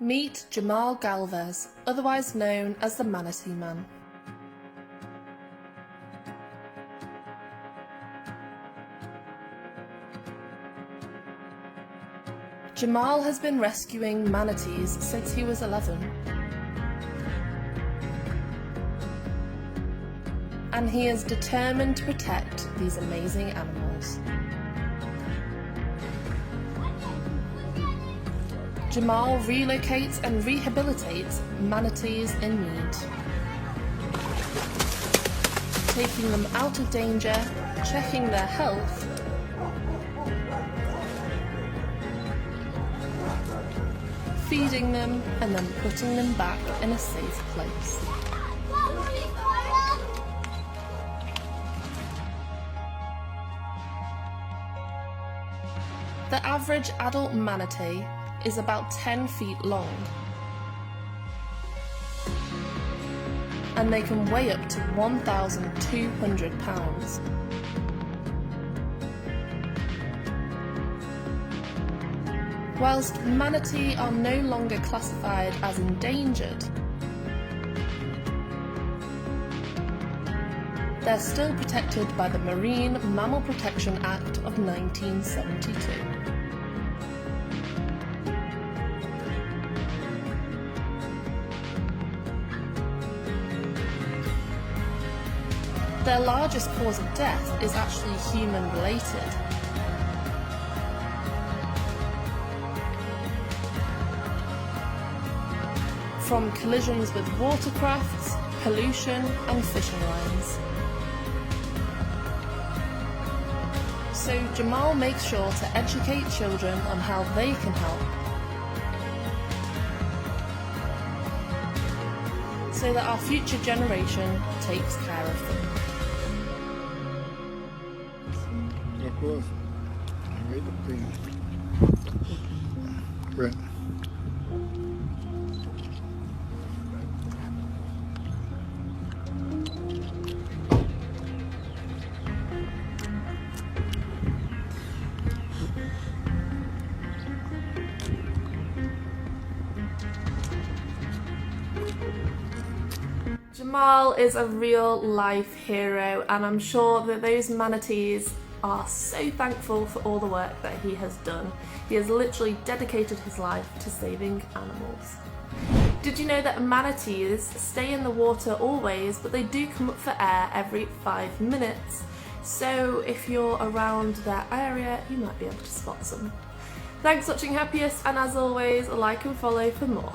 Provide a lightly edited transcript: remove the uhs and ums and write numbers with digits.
Meet Jamal Galvez, otherwise known as the Manatee Man. Jamal has been rescuing manatees since he was 11. And he is determined to protect these amazing animals. Jamal relocates and rehabilitates manatees in need, taking them out of danger, checking their health, feeding them, and then putting them back in a safe place. The average adult manatee is about 10 feet long, and they can weigh up to 1,200 pounds. Whilst manatee are no longer classified as endangered, they're still protected by the Marine Mammal Protection Act of 1972. Their largest cause of death is actually human-related. From collisions with watercrafts, pollution and fishing lines. So Jamal makes sure to educate children on how they can help, so that our future generation takes care of them. Of course. Right. Jamal is a real life hero, and I'm sure that those manatees are so thankful for all the work that he has done. He has literally dedicated his life to saving animals. Did you know that manatees stay in the water always, but they do come up for air every 5 minutes? So if you're around that area, you might be able to spot some. Thanks for watching Happiest, and as always, like and follow for more.